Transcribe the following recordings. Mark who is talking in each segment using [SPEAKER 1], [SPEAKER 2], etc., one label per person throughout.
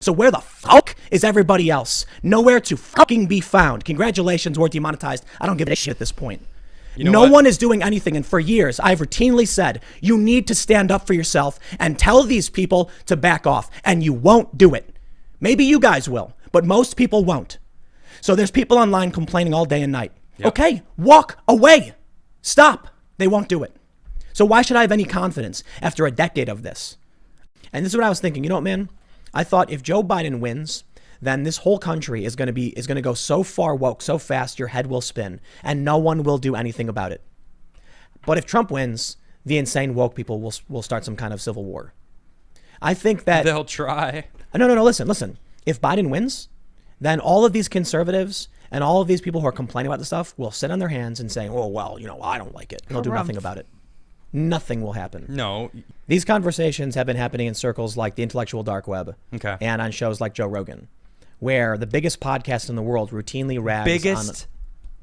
[SPEAKER 1] So where the fuck is everybody else? Nowhere to fucking be found. Congratulations, we're demonetized. I don't give a shit at this point. You know no one is doing anything. And for years, I've routinely said, you need to stand up for yourself and tell these people to back off. And you won't do it. Maybe you guys will, but most people won't. So there's people online complaining all day and night. Yep. Okay, walk away. Stop. They won't do it. So why should I have any confidence after a decade of this? And this is what I was thinking. You know what, man? I thought if Joe Biden wins, then this whole country is going to go so far woke, so fast, your head will spin and no one will do anything about it. But if Trump wins, the insane woke people will start some kind of civil war. I think that
[SPEAKER 2] they'll try.
[SPEAKER 1] No. Listen. If Biden wins, then all of these conservatives and all of these people who are complaining about the stuff will sit on their hands and say, oh, well, I don't like it. They'll do nothing about it. Nothing will happen.
[SPEAKER 2] No.
[SPEAKER 1] These conversations have been happening in circles like the intellectual dark web.
[SPEAKER 2] Okay.
[SPEAKER 1] And on shows like Joe Rogan, where the biggest podcast in the world routinely rags
[SPEAKER 2] biggest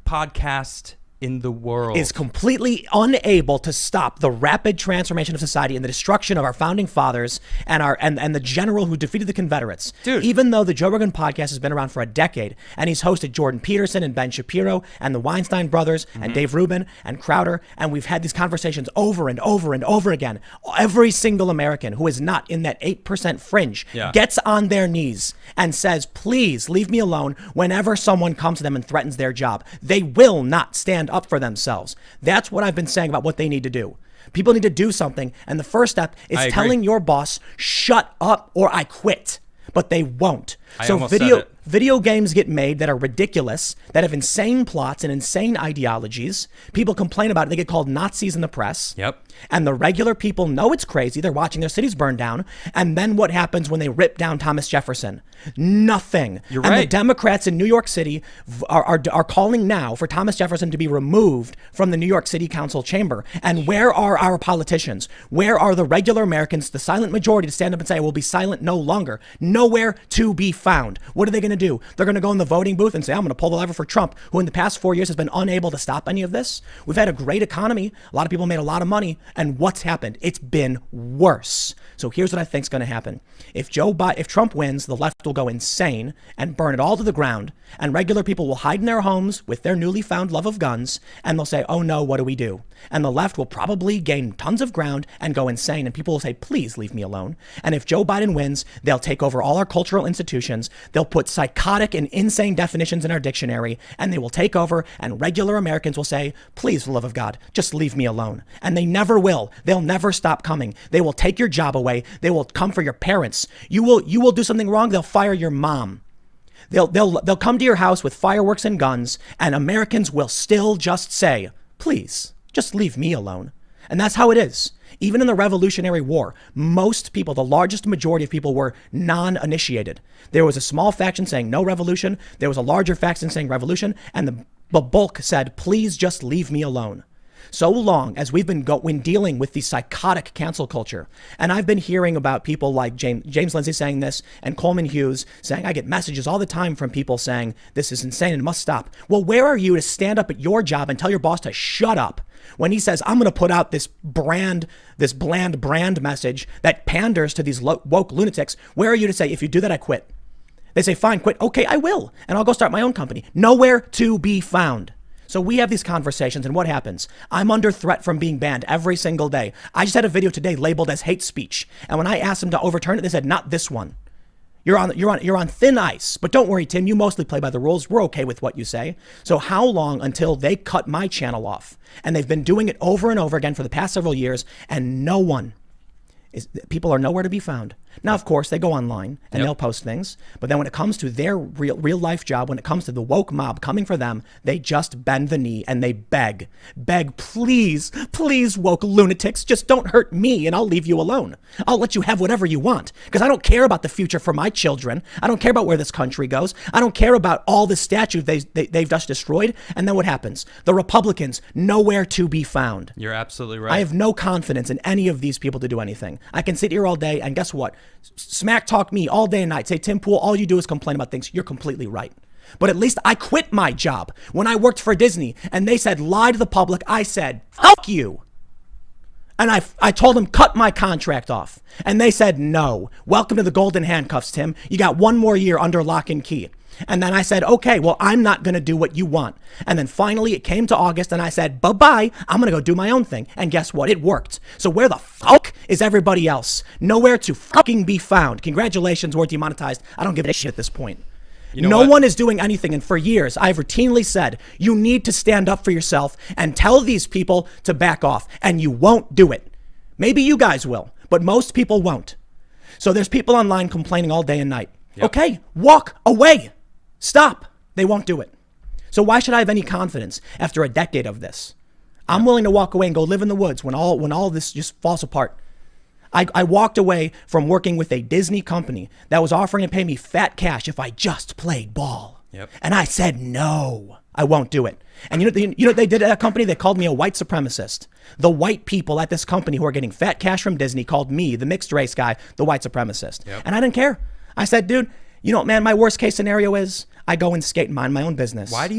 [SPEAKER 2] podcast in the world
[SPEAKER 1] is completely unable to stop the rapid transformation of society and the destruction of our founding fathers and the general who defeated the Confederates.
[SPEAKER 2] Dude.
[SPEAKER 1] Even though the Joe Rogan podcast has been around for a decade and he's hosted Jordan Peterson and Ben Shapiro and the Weinstein brothers and Dave Rubin and Crowder, and we've had these conversations over and over and over again. Every single American who is not in that 8% fringe gets on their knees and says, please leave me alone whenever someone comes to them and threatens their job. They will not stand up for themselves. That's what I've been saying about what they need to do. People need to do something. And the first step is telling your boss, shut up or I quit. But they won't. So video games get made that are ridiculous, that have insane plots and insane ideologies. People complain about it. They get called Nazis in the press.
[SPEAKER 2] Yep.
[SPEAKER 1] And the regular people know it's crazy. They're watching their cities burn down. And then what happens when they rip down Thomas Jefferson? Nothing.
[SPEAKER 2] You're
[SPEAKER 1] and
[SPEAKER 2] right.
[SPEAKER 1] the Democrats in New York City are calling now for Thomas Jefferson to be removed from the New York City Council chamber. And where are our politicians? Where are the regular Americans, the silent majority, to stand up and say, we'll be silent no longer? Nowhere to be found. What are they going to do? They're going to go in the voting booth and say, I'm going to pull the lever for Trump, who in the past 4 years has been unable to stop any of this. We've had a great economy. A lot of people made a lot of money. And what's happened? It's been worse. So here's what I think is going to happen. If Trump wins, the left will go insane and burn it all to the ground. And regular people will hide in their homes with their newly found love of guns. And they'll say, oh no, what do we do? And the left will probably gain tons of ground and go insane. And people will say, please leave me alone. And if Joe Biden wins, they'll take over all our cultural institutions. They'll put psychotic and insane definitions in our dictionary. And they will take over. And regular Americans will say, please, for the love of God, just leave me alone. And they never will. They'll never stop coming. They will take your job away. They will come for your parents. You will do something wrong. They'll fire your mom. They'll come to your house with fireworks and guns, and Americans will still just say, please, just leave me alone. And that's how it is. Even in the Revolutionary War, most people, the largest majority of people, were non-initiated. There was a small faction saying no revolution. There was a larger faction saying revolution, and the bulk said, please just leave me alone. So long as we've been dealing with the psychotic cancel culture, and I've been hearing about people like James Lindsay saying this, and Coleman Hughes saying, I get messages all the time from people saying this is insane and must stop. Well, where are you to stand up at your job and tell your boss to shut up when he says, I'm going to put out this bland brand message that panders to these woke lunatics? Where are you to say, if you do that, I quit? They say, fine, quit. Okay, I will. And I'll go start my own company. Nowhere to be found. So we have these conversations, and what happens? I'm under threat from being banned every single day. I just had a video today labeled as hate speech. And when I asked them to overturn it, they said, not this one. You're on thin ice. But don't worry, Tim, you mostly play by the rules. We're okay with what you say. So how long until they cut my channel off? And they've been doing it over and over again for the past several years, and people are nowhere to be found. Now, of course, they go online and they'll post things. But then when it comes to their real life job, when it comes to the woke mob coming for them, they just bend the knee and they beg, please, please, woke lunatics, just don't hurt me and I'll leave you alone. I'll let you have whatever you want because I don't care about the future for my children. I don't care about where this country goes. I don't care about all the statues they've just destroyed. And then what happens? The Republicans, nowhere to be found.
[SPEAKER 2] You're absolutely right.
[SPEAKER 1] I have no confidence in any of these people to do anything. I can sit here all day and guess what? Smack talk me all day and night. Say, Tim Pool, all you do is complain about things. You're completely right. But at least I quit my job. When I worked for Disney and they said, lie to the public, I said, fuck you. And I told them, cut my contract off. And they said, no. Welcome to the golden handcuffs, Tim. You got 1 more year under lock and key. And then I said, okay, well, I'm not going to do what you want. And then finally it came to August and I said, bye-bye, I'm going to go do my own thing. And guess what? It worked. So where the fuck is everybody else? Nowhere to fucking be found. Congratulations, we're demonetized. I don't give a shit at this point.
[SPEAKER 2] You know
[SPEAKER 1] no
[SPEAKER 2] what?
[SPEAKER 1] one is doing anything. And for years, I've routinely said, you need to stand up for yourself and tell these people to back off. And you won't do it. Maybe you guys will, but most people won't. So there's people online complaining all day and night.
[SPEAKER 2] Yep.
[SPEAKER 1] Okay, walk away. Stop. They won't do it. So why should I have any confidence after a decade of this? I'm willing to walk away and go live in the woods when all this just falls apart. I walked away from working with a Disney company that was offering to pay me fat cash if I just played ball.
[SPEAKER 2] Yep.
[SPEAKER 1] And I said, no, I won't do it. And you know what they did at that company? They called me a white supremacist. The white people at this company who are getting fat cash from Disney called me, the mixed race guy, the white supremacist.
[SPEAKER 2] Yep.
[SPEAKER 1] And I didn't care. I said, dude, you know what, man, my worst case scenario is I go and skate and mind my own business.
[SPEAKER 2] Why do you